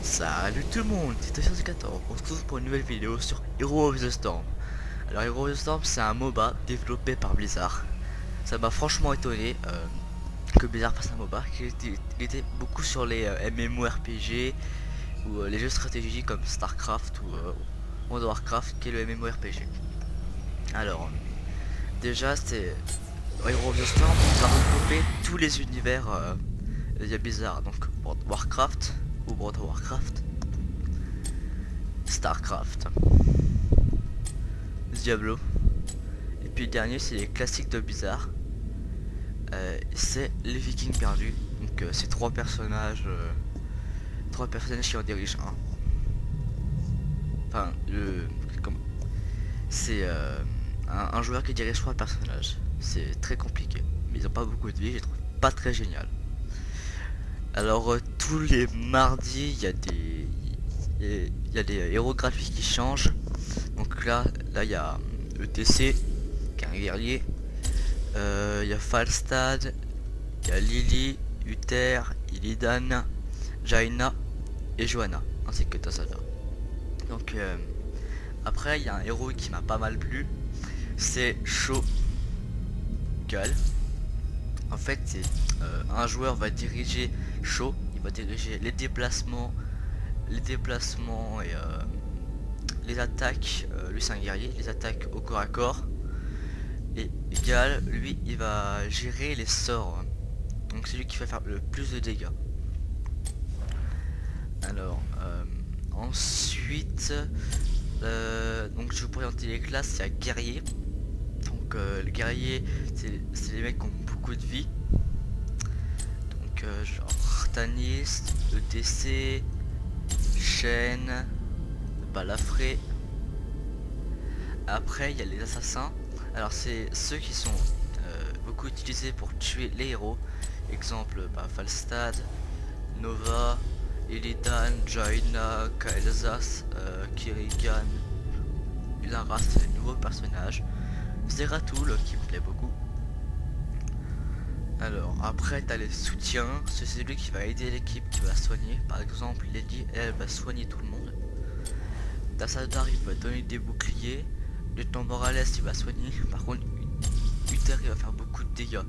Salut tout le monde, c'est Tasha14, on se retrouve pour une nouvelle vidéo sur Hero of the Storm. Alors Hero of the Storm c'est un MOBA développé par Blizzard. Ça m'a franchement étonné que Blizzard fasse un MOBA, il était beaucoup sur les MMORPG ou les jeux de stratégie comme Starcraft ou World of Warcraft qui est le MMORPG. Alors déjà c'est Hero of the Storm va regrouper tous les univers de Blizzard, donc World of Warcraft ou World of Warcraft, Starcraft, Diablo, et puis le dernier c'est les classiques de Blizzard, c'est les Vikings perdus. Donc c'est trois personnages qui en dirigent un. Enfin c'est un joueur qui dirige trois personnages. C'est très compliqué, mais ils ont pas beaucoup de vie, je les trouve pas très génial. Alors tous les mardis il y a des héros gratuits qui changent. Donc là il y a ETC qui est un guerrier, il y a Falstad, il y a Lily, Uther, Illidan, Jaina et Johanna, ainsi que Tassadar. Donc après il y a un héros qui m'a pas mal plu, c'est Shogun. En fait c'est un joueur va diriger Sho, il va diriger les déplacements et les attaques. Lui c'est un guerrier, les attaques au corps à corps. Et Gal, lui il va gérer les sorts, donc c'est lui qui va faire le plus de dégâts. Alors ensuite donc je vais vous présenter les classes. Il y a guerrier, donc le guerrier c'est les mecs qui ont beaucoup de vie, donc genre Tanis, ETC, Shen, Balafré. Après il y a les assassins. Alors c'est ceux qui sont beaucoup utilisés pour tuer les héros. Exemple Falstad, Nova, Illidan, Jaina, Kael'thas, Kirigan, Lara, c'est les nouveaux personnages. Zeratul qui me plaît beaucoup. Alors après t'as les soutiens, c'est lui qui va aider l'équipe, qui va soigner. Par exemple Lady, elle va soigner tout le monde. Tassadar il va donner des boucliers. Le Morales il va soigner. Par contre Uther il va faire beaucoup de dégâts.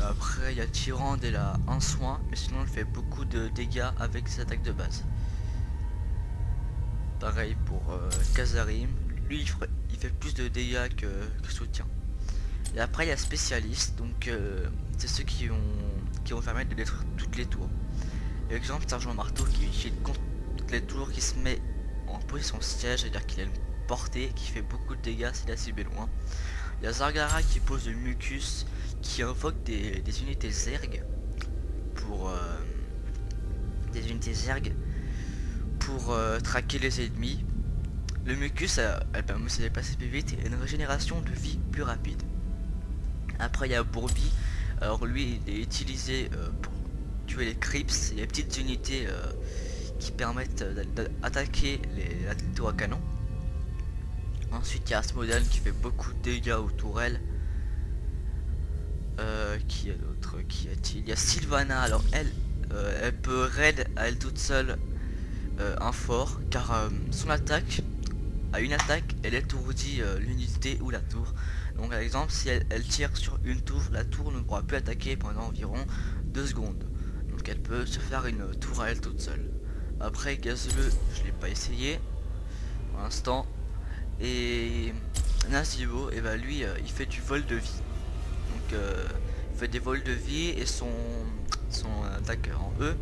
Après il y a Tyrande, elle a un soin, mais sinon elle fait beaucoup de dégâts avec ses attaques de base. Pareil pour Kazarim, lui il fait plus de dégâts que soutien. Et après il y a spécialiste, donc c'est ceux qui vont permettre de détruire toutes les tours. Exemple Sergent Marteau qui shield contre toutes les tours, qui se met en position siège, c'est-à-dire qu'il a une portée qui fait beaucoup de dégâts si la cible est loin. Il y a Zargara qui pose le mucus, qui invoque des unités zerg pour traquer les ennemis. Le mucus elle permet de se déplacer plus vite et une régénération de vie plus rapide. Après il y a Bourbi, alors lui il est utilisé pour tuer les creeps, et les petites unités qui permettent d'attaquer la tour à canon. Ensuite il y a Asmodan qui fait beaucoup de dégâts aux tourelles. Qui a d'autre, il y a Sylvana, alors elle peut raid à elle toute seule un fort, car son attaque, à une attaque elle étourdit l'unité ou la tour. Donc par exemple si elle tire sur une tour, la tour ne pourra plus attaquer pendant environ 2 secondes. Donc elle peut se faire une tour à elle toute seule. Après Gazleux, je l'ai pas essayé pour l'instant. Et Nazibo, et bah lui il fait du vol de vie. Donc il fait des vols de vie, et son attaque en E,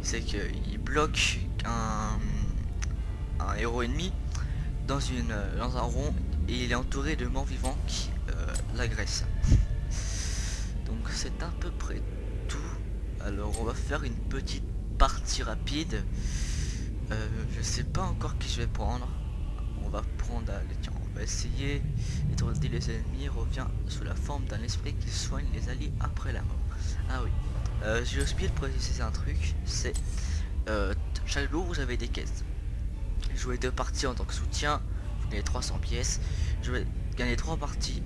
c'est qu'il bloque un héros ennemi dans un rond, et il est entouré de morts vivants qui l'agressent. Donc c'est à peu près tout. Alors on va faire une petite partie rapide. Je sais pas encore qui je vais prendre. On va prendre tiens, on va essayer d'étourdir les ennemis, revient sous la forme d'un esprit qui soigne les alliés après la mort. Ah oui, j'ai oublié de préciser un truc, c'est chaque jour vous avez des caisses. Jouer 2 parties en tant que soutien, vous gagnez 300 pièces. Jouer gagner 3 parties,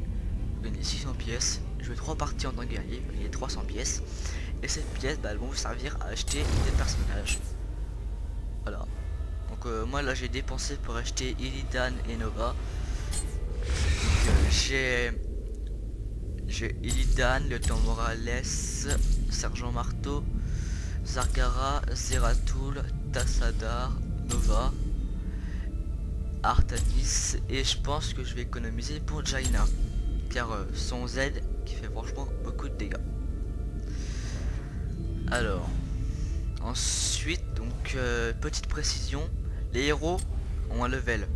vous gagnez 600 pièces. Jouer 3 parties en tant que guerrier, vous gagnez 300 pièces. Et cette pièce elles vont vous servir à acheter des personnages. moi là j'ai dépensé pour acheter Illidan et Nova. J'ai Illidan, Lieutenant Morales, Sergent Marteau, Zargara, Zeratul, Tassadar, Nova, Artanis, et je pense que je vais économiser pour Jaina, car son Z qui fait franchement beaucoup de dégâts. Alors, ensuite, donc petite précision, les héros ont un level.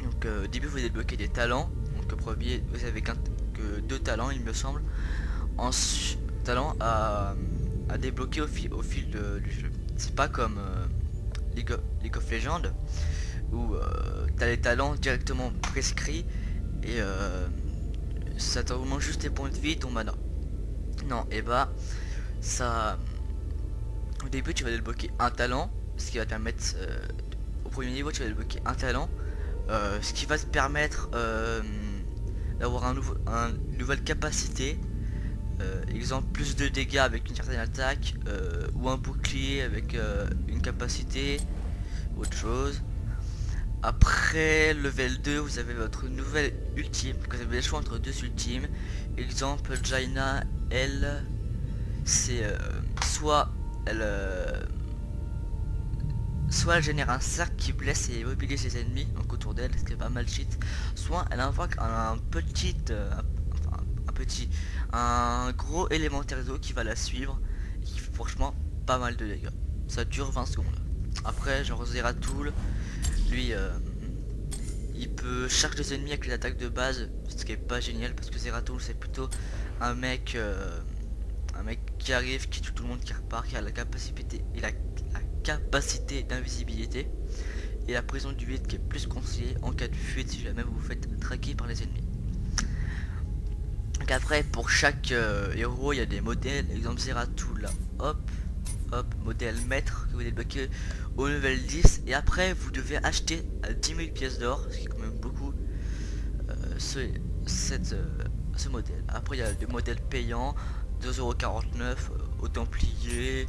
Donc au début vous débloquez des talents. Donc au premier vous avez que 2 talents il me semble. Ensuite talents à débloquer au fil du jeu. C'est pas comme League of Legends où t'as les talents directement prescrits et ça t'augmente juste tes points de vie et ton mana. Non, et bah ça au début tu vas débloquer un talent, ce qui va te permettre au premier niveau tu vas débloquer un talent, ce qui va te permettre d'avoir une nouvelle capacité, exemple plus de dégâts avec une certaine attaque, ou un bouclier avec une capacité, autre chose. Après level 2 vous avez votre nouvelle ultime, vous avez le choix entre 2 ultimes. Exemple Jaina, elle c'est soit elle génère un cercle qui blesse et immobilise ses ennemis donc autour d'elle, ce qui est pas mal cheat, soit elle invoque un gros élémentaire d'eau qui va la suivre et qui fait franchement pas mal de dégâts. Ça dure 20 secondes. Après genre Zeratul, lui il peut charger des ennemis avec les attaques de base, ce qui est pas génial parce que Zeratul c'est plutôt un mec qui arrive, qui tue tout le monde, qui repart, qui a la capacité d'invisibilité et la prison du vide qui est plus conseillée en cas de fuite si jamais vous vous faites traquer par les ennemis. Donc après pour chaque héros il y a des modèles, exemple Zeratul là, hop, modèle maître que vous débloquez au level 10 et après vous devez acheter à 10 000 pièces d'or, ce qui est quand même beaucoup, ce modèle. Après il y a des modèles payants, 2,49€, au Templier,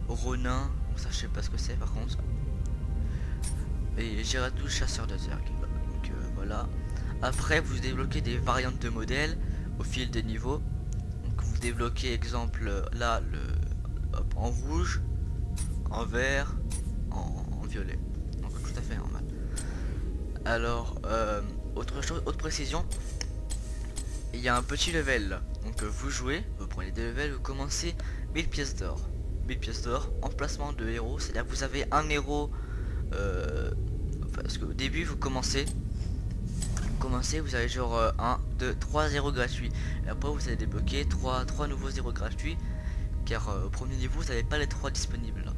au Ronin, ça je sais pas ce que c'est par contre, et Zeratul chasseur de Zerg. Donc voilà. Après vous débloquez des variantes de modèles au fil des niveaux. Donc vous débloquez exemple là en rouge, en vert, en violet. Donc tout à fait normal. Alors autre précision, il y a un petit level là. Donc vous jouez, vous prenez des levels, vous commencez 1000 pièces d'or. 1000 pièces d'or, emplacement de héros, c'est-à-dire que vous avez un héros, parce qu'au début vous commencez, vous avez genre 1, 2, 3 héros gratuits. Et après vous allez débloquer 3 nouveaux héros gratuits, car au premier niveau vous n'avez pas les 3 disponibles là.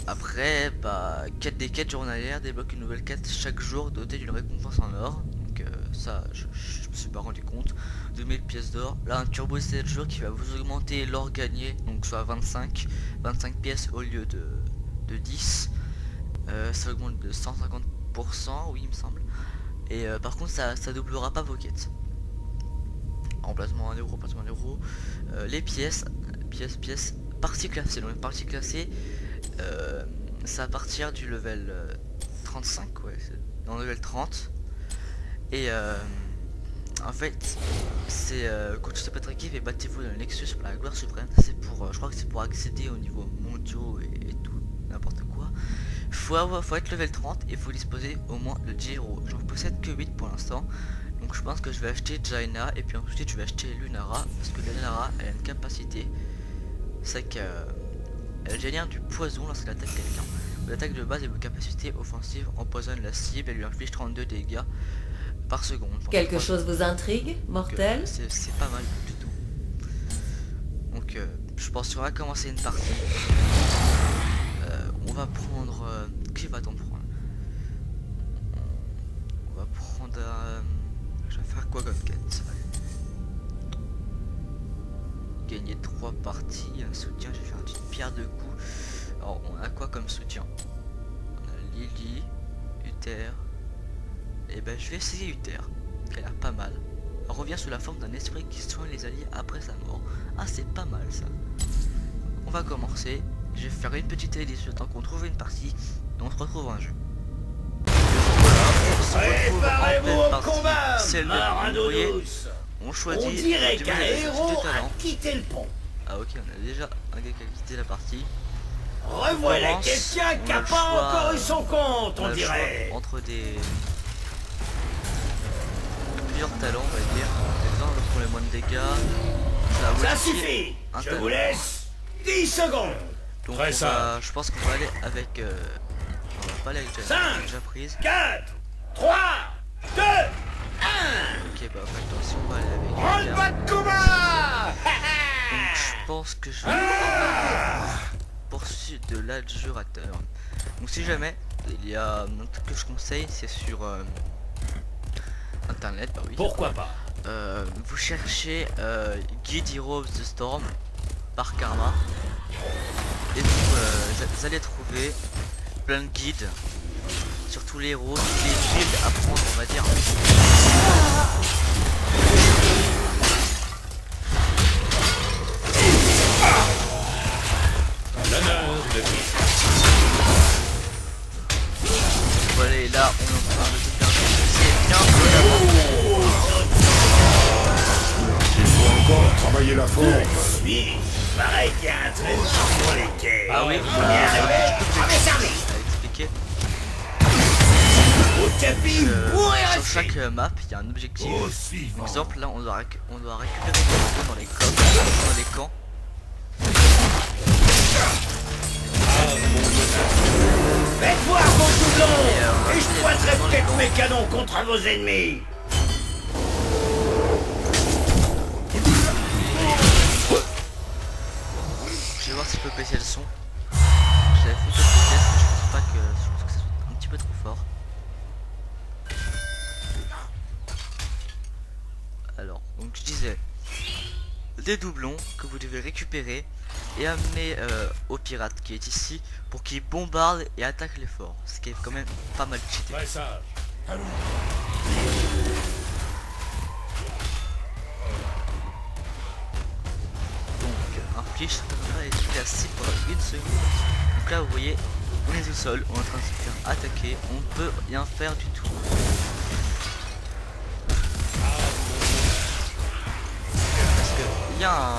Après, bah, des quêtes journalières débloquent une nouvelle quête chaque jour dotée d'une récompense en or. Donc ça, je me suis pas rendu compte. 2000 pièces d'or. Là, un turbo 7 jours qui va vous augmenter l'or gagné, donc soit 25 pièces au lieu de 10. Ça augmente de 150%, oui, il me semble. Et par contre, ça doublera pas vos quêtes. Emplacement 1 euro, les pièces, partie classée. Donc, partie classée. C'est à partir du level 35, ouais, dans le level 30. Et en fait c'est quand tu te équipe et battez-vous dans le Nexus pour la gloire suprême. C'est pour je crois que c'est pour accéder au niveau mondiaux et tout n'importe quoi. Faut être level 30 et faut disposer au moins de 10 euros. J'en possède que 8 pour l'instant, donc je pense que je vais acheter Jaina et puis ensuite je vais acheter Lunara, parce que Lunara elle a une capacité, c'est qu'elle génère du poison lorsqu'elle attaque quelqu'un. L'attaque de base et vos capacités offensives empoisonnent la cible et lui inflige 32 dégâts par seconde. Quelque chose vous intrigue, mortel? C'est pas mal du tout. Donc je pense qu'on va commencer une partie. On va prendre... qui va-t-on prendre? On va prendre... je vais faire quoi comme quête? Gagner 3 parties, un soutien, j'ai fait une petite pierre de coups. Alors on a quoi comme soutien? On a Lily, Uther. Et ben je vais essayer Uther, qui a l'air pas mal. Elle revient sous la forme d'un esprit qui soigne les alliés après sa mort. Ah, c'est pas mal ça. On va commencer je vais faire une petite hélice le temps qu'on trouve une partie et on se retrouve en jeu. On se retrouve en pleine partie, celle de vous voyez, on choisit On dirait du qu'un héros a talent. quitté le pont. Ah ok, on a déjà un gars qui a quitté la partie. Revoilà commence, quelqu'un qui on a a le pas choix, encore eu son compte, On a on le choix dirait. entre plusieurs talents, on va dire. Les uns pour les moins de dégâts. Ça, Ça modifier suffit. un Je talent. vous laisse 10 secondes. Donc Très je pense qu'on va aller avec... on va pas aller avec Janet, Cinq. elle est déjà prise. 4, 3, 2, 1. Ok, bah en fait, attention, on va aller avec Rôle Janet. pas de combat. Donc je pense que je vais poursuite de l'adjurateur. Donc si jamais il y a un truc que je conseille, c'est sur internet, bah oui. Pourquoi pas? Vous cherchez Guide Hero of the Storm par Karma et vous allez trouver plein de guides sur tous les héros, tous les builds à prendre, on va dire. L'honneur de vie. Voilà, et là on est en train de se faire c'est bien en Il faut encore travailler la force. Oui, pareil qu'il y a un trésor sur les quais. Ah oui, Servi. à expliquer. Au tapis, Sur chaque map, il y a un objectif. Au Par suivant. exemple, là, on doit récupérer des choses dans les coffres, dans les camps. Faites voir vos doublons Et, et je pointerai peut-être mes canons contre vos ennemis. Je vais voir si je peux baisser le son. J'avais fait quelques tests, mais je pense pas que. Je pense que ça soit un petit peu trop fort. Alors, donc je disais des doublons que vous devez récupérer et amener au pirate qui est ici pour qu'il bombarde et attaque les forts, ce qui est quand même pas mal cheaté. Très sage. Donc un flish sera efficace pendant une seconde. Donc là vous voyez, on est au sol, on est en train de se faire attaquer, on ne peut rien faire du tout. Parce que il y a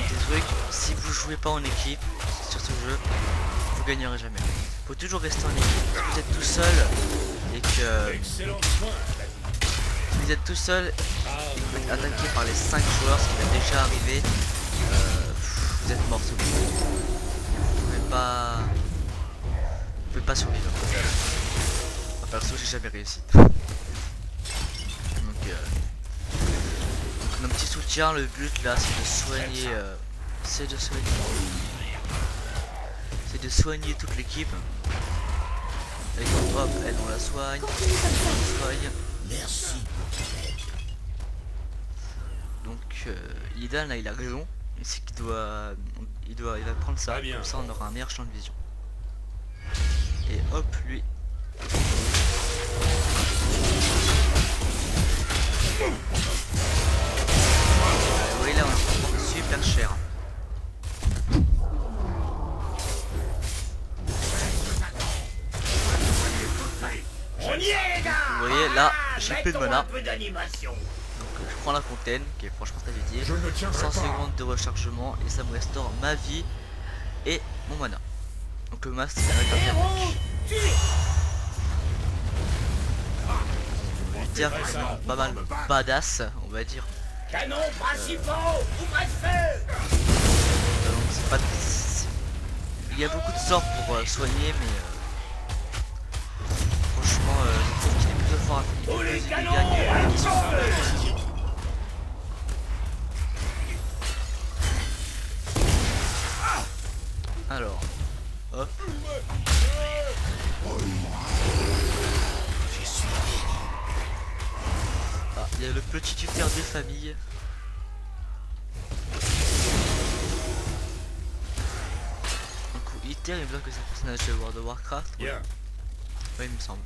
des trucs, si vous jouez pas en équipe sur ce jeu, vous gagnerez jamais. Faut toujours rester en équipe. Si vous êtes tout seul et que Excellent soin. si vous êtes tout seul et que vous êtes attaqué par les 5 joueurs, ce qui va déjà arriver, vous êtes mort sur le coup. Vous pouvez pas survivre. Enfin, perso, j'ai jamais réussi. Donc notre petit soutien, le but là, c'est de soigner, c'est de soigner toute l'équipe. Avec hop, elle on la soigne, on la soigne. Merci. Donc Idan là il a raison, c'est qu'il il va prendre ça, Très bien. comme ça on aura un meilleur champ de vision. Et hop lui. Vous voyez là on est super cher. On y est les gars. Vous voyez là j'ai plus de Mettons mana. un peu d'animation. Donc je prends la fontaine qui est franchement stabilisée. Je ne tiendrai 100 pas. secondes de rechargement et ça me restaure ma vie et mon mana. Donc le masque c'est avec un Héros, tué. militaire qui est vraiment pas mal badass on va dire. Canons principaux, ouvrez feu. Donc c'est pas il y a beaucoup de sorts pour soigner mais franchement je trouve qu'il est plutôt fort il Tous fait les plus de canons, dégâts que feu. alors hop. Ah, il y a le petit tuteur de famille. Du coup, Iter, il me semble que c'est un personnage de World of Warcraft. Oui, Bien. il me semble.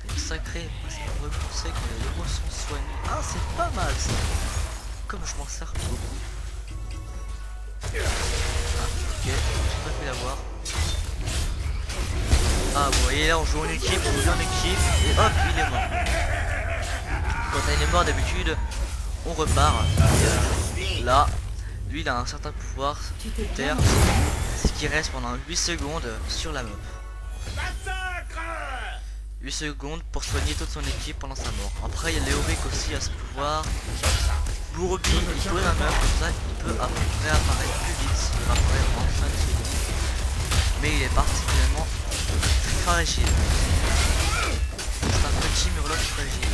Une sacrée, c'est un repoussé quand les héros sont soignés. Ah, c'est pas mal ça. Comme je m'en sers beaucoup. Ah. Ok, j'ai pas pu l'avoir. Ah vous voyez là on joue en équipe, on joue en équipe et hop il est mort. Quand il est mort d'habitude on repart. Et, là, lui il a un certain pouvoir terre, ce qui reste pendant 8 secondes sur la map. 8 secondes pour soigner toute son équipe pendant sa mort. Après il y a Léoric aussi à ce pouvoir. Bourbi il peut la meuf comme ça, il peut réapparaître plus vite, il réapparaît en fin de seconde. Mais il est particulièrement fragile. C'est un petit murloc fragile.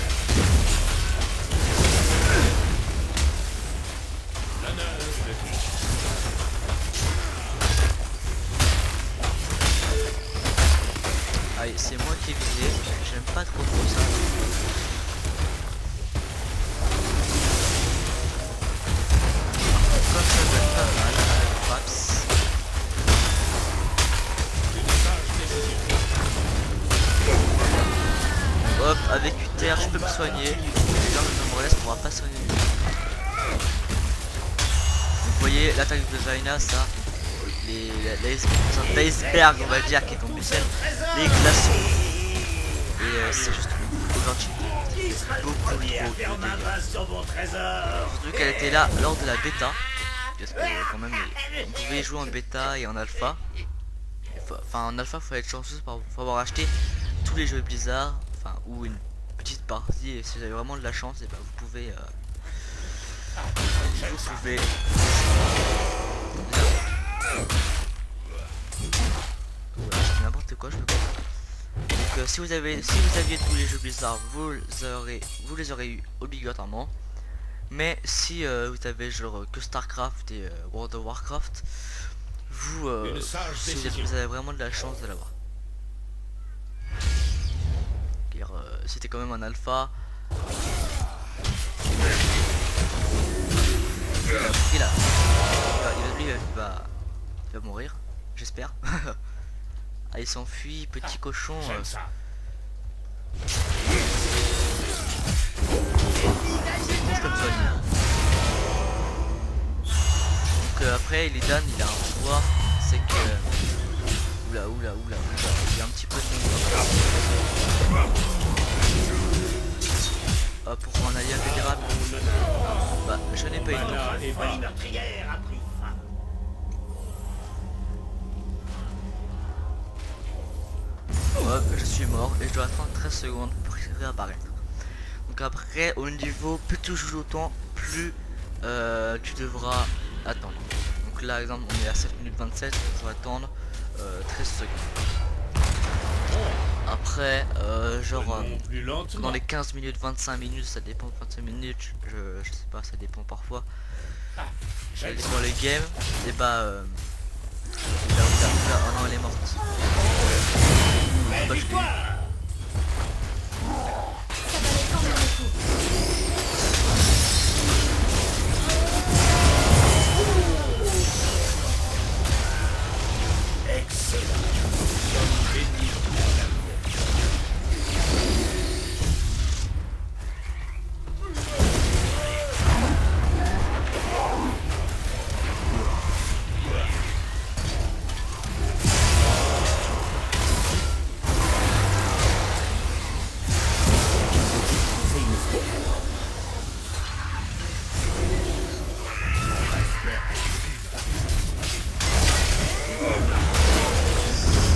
Allez, c'est moi qui ai visé, j'aime pas trop ça. Comme ça doit être pas mal avec Paps. Hop, avec Uther je peux me soigner. Et là le Nombreless pourra pas soigner. Vous voyez l'attaque de Zaina, ça. L'iceberg on va dire qui est tombé ciel. Les glaçons. Et c'est juste beaucoup gentil. Beaucoup trop de dégâts. Surtout qu'elle était là lors de la bêta. Parce que quand même on pouvait jouer en bêta et en alpha. Enfin en alpha faut être chanceux pour avoir acheté tous les jeux Blizzard. Enfin ou une petite partie et si vous avez vraiment de la chance et ben vous pouvez n'importe quoi je peux pas. Donc si vous aviez tous les jeux Blizzard vous les aurez eu obligatoirement. Mais si vous avez genre que Starcraft et World of Warcraft vous avez vraiment de la chance de l'avoir. C'était quand même un alpha. Il va mourir, j'espère. Ah il s'enfuit, petit cochon. Donc après Illidan il a un pouvoir, c'est que oula, il y a un petit peu de monde. Pour un allié invulnérable. Bah je n'ai pas eu le temps. Hop, je suis mort et je dois attendre 13 secondes pour réapparaître. Donc après au niveau plus tu joues longtemps, plus tu devras attendre. Donc là exemple on est à 7 minutes 27, je dois attendre 13 secondes. Après genre dans les 15 minutes 25 minutes ça dépend, 25 minutes je sais pas, ça dépend parfois. Ça dépend les games et bah oh non elle est morte. Bah,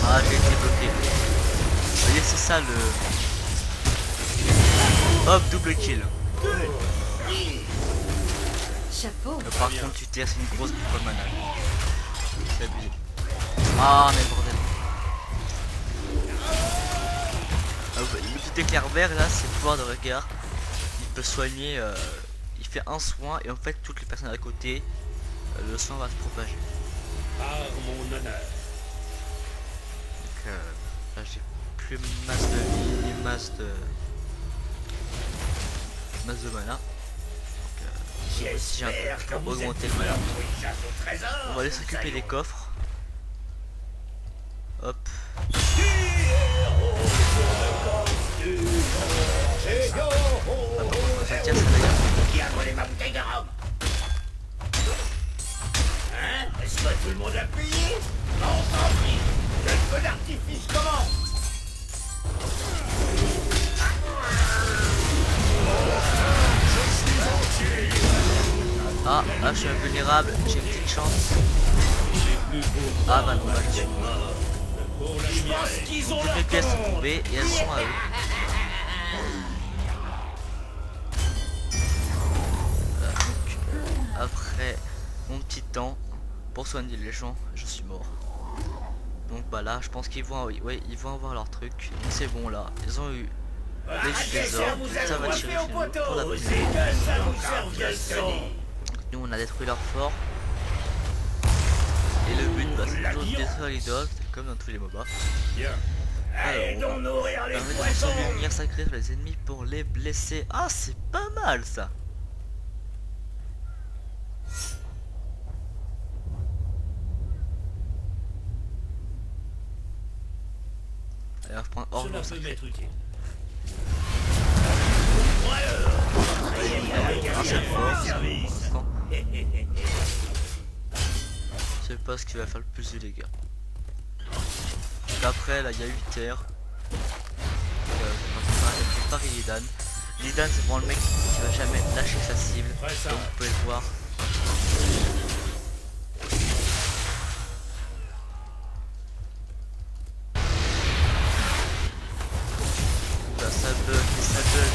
ah j'ai été bloqué. Vous voyez c'est ça le... Hop double kill. Chapeau. Par contre tu tires c'est une grosse boucle de mana. C'est abusé. Ah mais bordel. Le petit éclair vert là c'est le pouvoir de regard. Il peut soigner, il fait un soin et en fait toutes les personnes à côté, le soin va se propager. Par mon honneur. Donc là j'ai plus masse de vie et masse de mana. Donc si j'ai un peu pour augmenter le mana. On va aller s'occuper des coffres. Hop. Ça tient ça d'ailleurs. Qui a volé ma bouteille de rhum? Hein? Est-ce que tout le monde a payé? Non, tant pis. Que le feu d'artifice commence. Ah, là je suis invulnérable, j'ai une petite chance. Ah bah non, là je suis mort. Je pense qu'ils ont Toutes leur mes pièces sont compte. tombées et elles sont à eux. Donc, après mon petit temps pour soigner les gens, je suis mort. Donc bah là, je pense qu'ils vont, ouais, ils vont avoir leur truc. Donc c'est bon là, ils ont eu les trésors, ça va tirer chez nous pour la C'est première. que ça vous serve de son. Nous on a détruit leur fort. Et le but bah, c'est toujours de détruire l'idole, c'est comme dans tous les MOBA. Bien. Allez Alors, donc nourrir les permet de poissons. lancer une lumière sacrée sur les ennemis pour les blesser. Ah c'est pas mal ça. Allez on va prendre hors Cela peut sacré. m'être utile. Ah c'est fort ça, pour l'instant. Je sais pas ce qui va faire le plus de dégâts. Après là il y a 8 terres. Par Illidan. Illidan c'est vraiment le mec qui va jamais lâcher sa cible. Très ça. Comme vous pouvez le voir. Oula ça bug,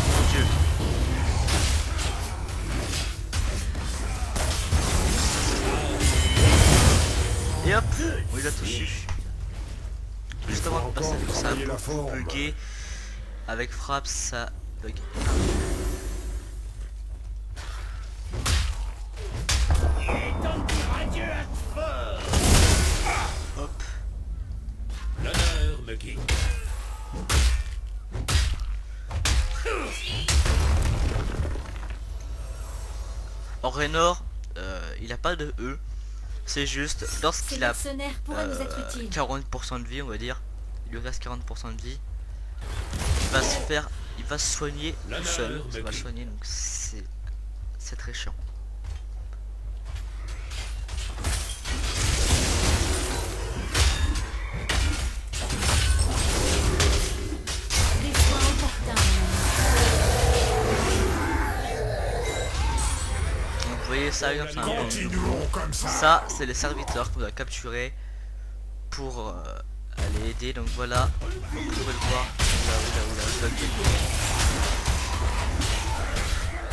mon dieu. Et hop, on les a tous eu. Juste avant de passer avec ça, Travailler la beaucoup forme. bugué. Avec frappe, ça bug. Il est temps de dire adieu à ce fort. Hop. L'honneur me guide. Orrénor, il a pas de E. C'est juste Ces lorsqu'il a mercenaires pourraient nous être utiles. 40% de vie, on va dire. Il lui reste 40% de vie. Il va se soigner tout L'honneur seul. me Il va guide. soigner donc c'est très chiant. Des soins opportuns. Donc vous voyez ça, exemple, c'est un peu Continuons comme ça. ça, c'est les serviteurs qu'on doit capturer pour aller aider. Donc voilà, vous pouvez le voir. Oula,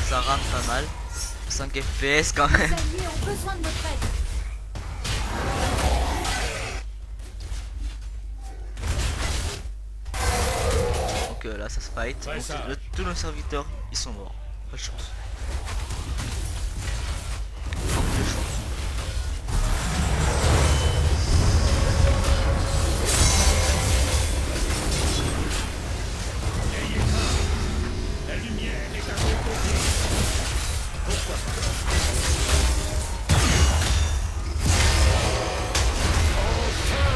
ça rame pas mal. 5 FPS quand Les même. alliés ont besoin de notre aide. Donc là ça se fight. Ouais, Donc, ça. tous nos serviteurs ils sont morts. Pas de chance. Manque de chance. La lumière est à vos côtés. Pourquoi pas?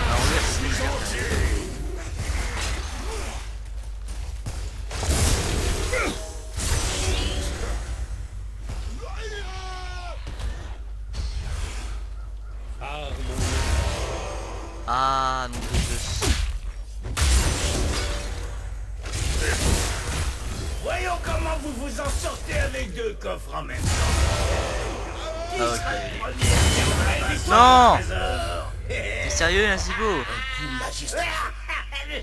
Alors merci. Par mon honneur. Ah non de Dieu. Voyons comment vous vous en sortez avec deux coffres en même temps. Qui Ah, ok. serait le premier qui aurait Non. le trésor? T'es sérieux Nazibo?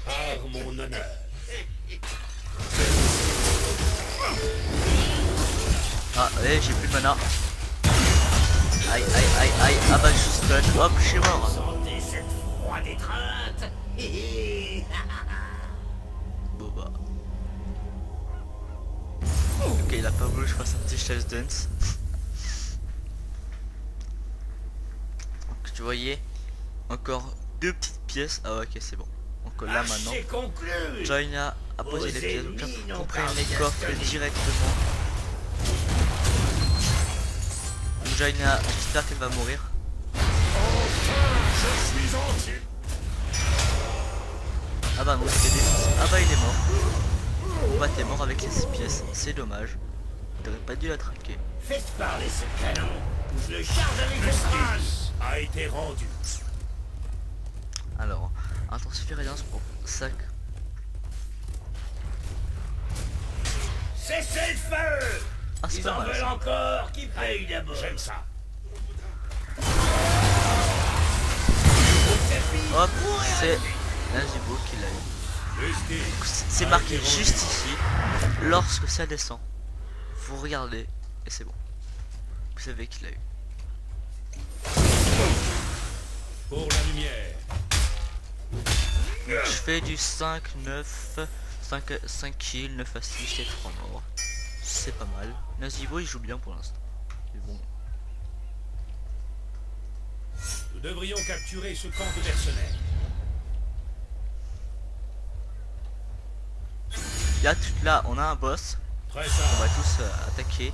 Par mon honneur. Ah ouais j'ai plus de mana. Aïe aïe aïe aïe. Ah bah je suis stun. Hop je suis mort. Sentez cette froide étreinte. Bon bah. Ok il a pas voulu que je fasse un petit chef dance. Donc tu voyais encore deux petites pièces. Ah ok c'est bon. Donc là maintenant C'est conclu. Joina a posé les pièces. Donc là, on prenne les coffres directement. Donc Joina, j'espère qu'elle va mourir. Je suis entier. Ah bah non c'était des... Ah bah il est mort. Bon bah t'es mort avec les 6 pièces. C'est dommage. T'aurais pas dû la traquer. Faites parler ce canon. Je le charge avec le trace. a été rendu. Alors, intensifie radiance pour 5. Cessez le feu! Ah, c'est Ils pas en mal, veulent ça. encore, qui paye d'abord? J'aime ça. Hop, c'est Nazibo qui l'a eu. Justice. C'est marqué juste ici. Lorsque ça descend, vous regardez et c'est bon. Vous savez qu'il l'a eu. Pour la lumière. Je fais du 5, 9, 5 kills, 9 assists et 3 morts. C'est pas mal. Nazibo il joue bien pour l'instant. C'est bon. Nous devrions capturer ce camp de mercenaires. Là, on a un boss. Très On va simple. tous attaquer.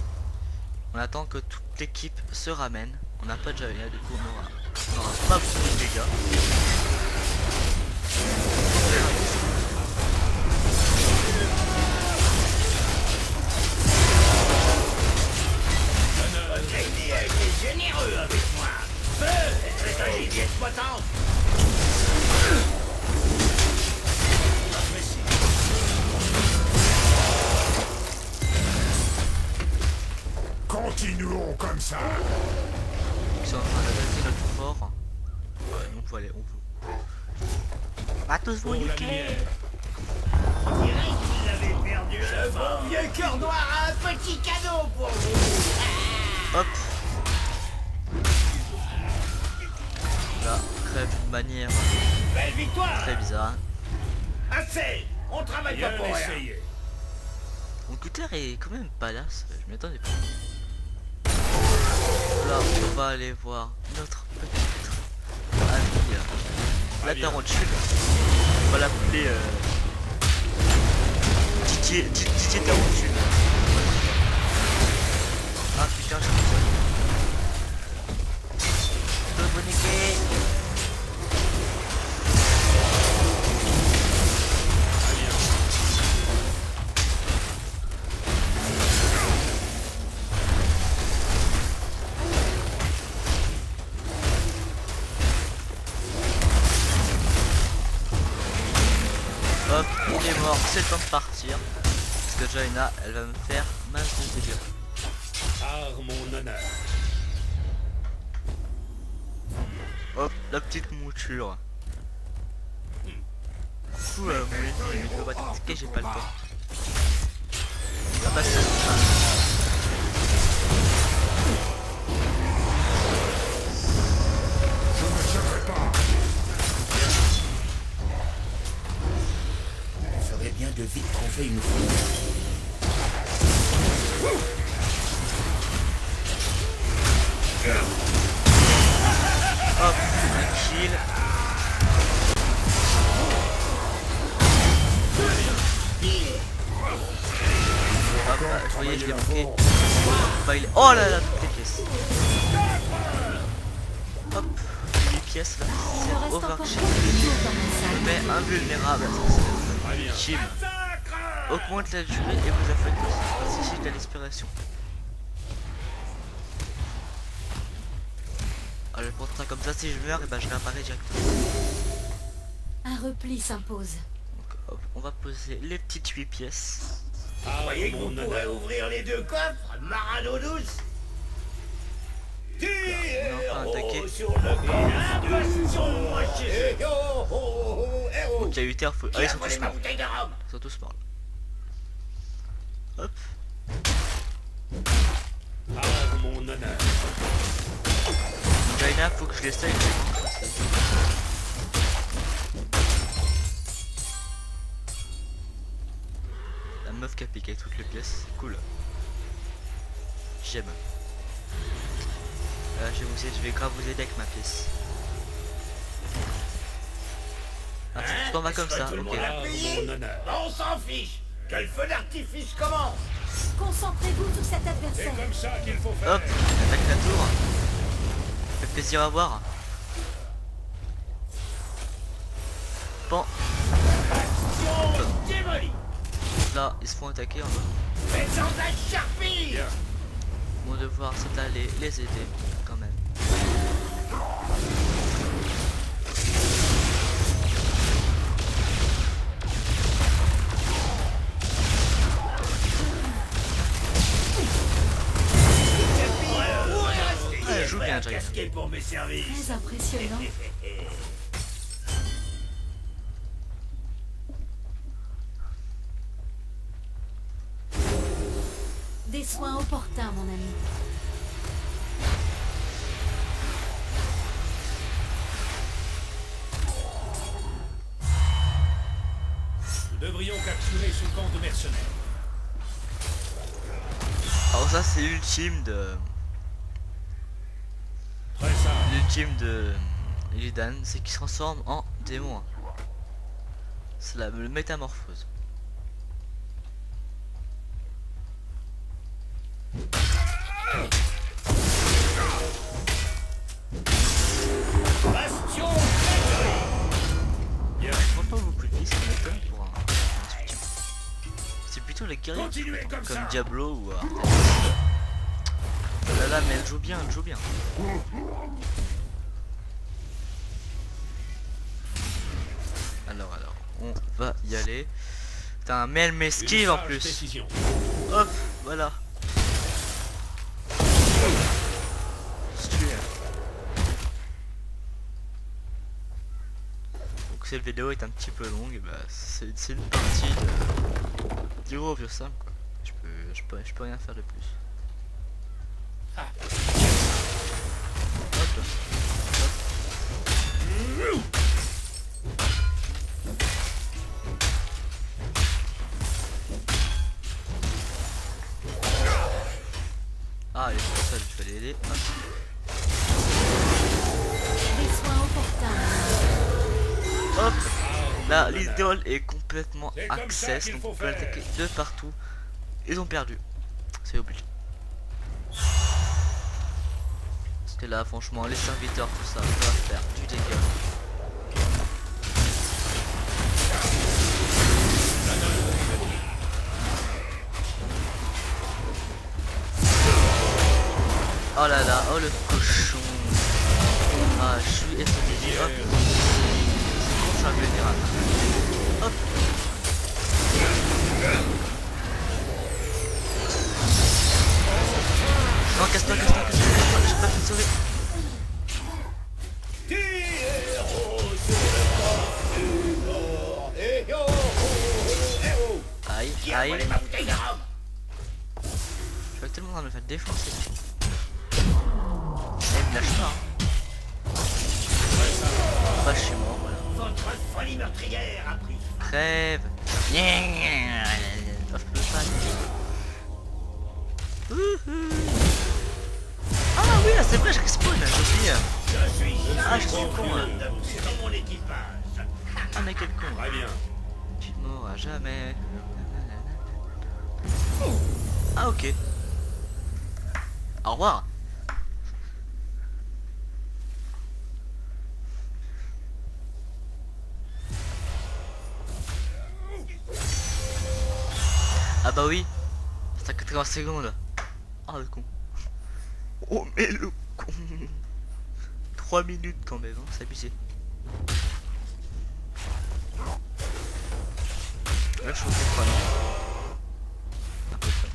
On attend que toute l'équipe se ramène. On n'a pas de Javelin, du coup on aura pas beaucoup de dégâts. Lady a été généreux avec moi. Feu est très agile exploitante. Apprécie. Continuons comme ça. Ils sont en train d'attaquer notre fort. Ouais, on peut aller, on peut. On va tous vous Pour la niquer. lumière. On dirait qu'il l'avait perdu. Ce bon vieux cœur noir a un petit cadeau pour vous. Hop. Là, crève d'une manière Belle victoire. très bizarre. Assez. On travaille pas Bien pour rien. essayé. Mon cutter est quand même badass, je m'y attendais pas. Là, on va aller voir notre petite amie, la tarentule. On va l'appeler Didier Tarentule. Ah putain, je suis seul. Je peux vous niquer. Très bien. Hop, il est mort, c'est le temps de partir. Parce que Jaina, elle va me faire masse de dégâts. Par mon honneur. Hop, la petite mouture. Ouh, oui, je peux pas t'expliquer, j'ai pas le temps. Ah bah c'est ça. Je ne serai pas. Il ferait bien de vite qu'on fait une fouille. Hop, un kill. Hop, vous voyez, je l'ai pris. Bah, il est... Oh là là, toutes les pièces. Hop, 8 pièces là, Il me c'est reste encore overkill. beaucoup de jours dans mon sac. Mais invulnérable, Très bien. Jim. Augmente la durée et vous affecte aussi. Participe à l'inspiration. Ah, je vais prendre ça comme ça, si je meurs, et bah je réapparais directement. Un repli s'impose. Donc hop, on va poser les petites 8 pièces. Vous Par croyez que vous mon pourrez honneur. ouvrir les deux coffres, Marano douce? On a enfin attaqué. Sur le Impatience-moi chez eux. Ok, 8 heures, faut... Ah, Qui ils a sont volé tous ma morts. bouteille de rhum? Ils sont tous morts là. Hop. Par mon honneur. Jaina, faut que je l'essaye. La meuf qui a piqué toutes les pièces, cool. J'aime. Je vais grave vous aider avec ma pièce. Ah, tu t'en vas comme ça, Tout le ok. monde a Par plié? mon honneur. On s'en fiche. Que le feu d'artifice commence. Concentrez-vous sur cet C'est adversaire. comme ça qu'il faut faire. Hop, attaque la tour. Fait plaisir à voir. Bon, Action démolie. là, ils se font attaquer en bas. Faites-en un charpie. Bien. Mon devoir, c'est d'aller les aider, quand même. pour mes services. Très impressionnant. Des soins opportuns, mon ami. Nous devrions capturer ce camp de mercenaires. Alors ça c'est l'ultime de... Très sage. L'ultime de Illidan, c'est qu'il se transforme en démon. C'est la métamorphose. Bastion Grégory. Bien. Je prends pas beaucoup de vie, ça m'étonne pour un soutien. C'est plutôt les guerriers Continuez comme ça. Diablo ou Arthas. Oh là là, mais elle joue bien, elle joue bien. Alors, on va y aller. Putain, mais elle m'esquive en Une sage plus. décision. Hop, voilà. Donc cette vidéo est un petit peu longue, et bah, c'est une partie de du gros vieux simple quoi. Je peux rien faire de plus. Ah. Hop là. Ah, elle est pour ça, je vais l'aider. Hop. Des soins opportuns. Hop. Là, l'idole est complètement C'est comme ça access, qu'il donc faut on peut faire. attaquer de partout. Ils ont perdu. C'est obligé. Parce que là, franchement, les serviteurs, tout ça, ça va faire du dégât. Oh là là, oh le cochon. Ah, je suis SDG. Hop. C'est bon, je suis un vénéral. Hop. Non, casse-toi, casse-toi, casse-toi. J'ai pas pu te sauver. Aïe, aïe. Ma bouteille de rhum. Je vois que tout le monde va me faire défoncer. Elle me lâche pas. Hein. Bah, je suis mort, voilà. Votre folie meurtrière a pris fin. Crève. Oh, je peux pas. Wouhou. Ah oui, là c'est vrai, je respawn, j'ai oublié. Je suis Ah, je suis con là. de vous dans mon équipage. Ah mais quel con. Très bien. Tu ne mourras jamais. Ah ok. Au revoir. Ah bah oui. C'est à 80 secondes. Ah le con. Oh mais le con. 3 minutes quand même, hein, c'est abusé. Là je suis au 3 minutes. À peu près.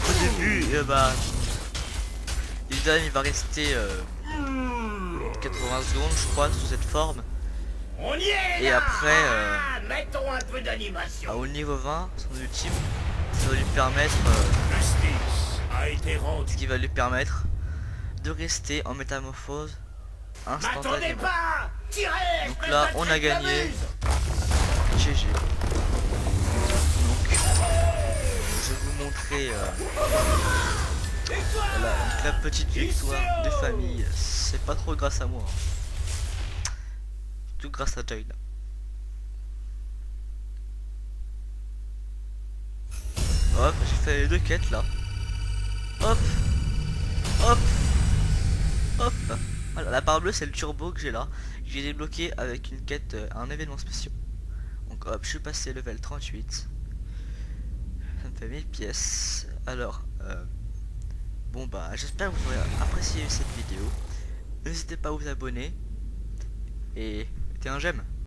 Au début, bah... Illidan il va rester 80 secondes je crois sous cette forme. On y est Et là. après, Ah, mettons un peu d'animation. au niveau 20, son ultime, ça va lui permettre... Justice a été rendue. ce qui va lui permettre de rester en métamorphose M'attendez instantanément. pas. Tirez. Donc espèce là, de on a truc gagné. d'amuse. GG. Donc, je vais vous montrer la petite victoire des familles. C'est pas trop grâce à moi. Hein. Tout grâce à Jayla. Hop, j'ai fait les deux quêtes là. Hop, hop, hop. Voilà, la barre bleue c'est le turbo que j'ai là. J'ai débloqué avec une quête, un événement spécial. Donc hop, je suis passé level 38. Ça me fait 1000 pièces. Alors, bon bah j'espère que vous aurez apprécié cette vidéo. N'hésitez pas à vous abonner et mettez un j'aime.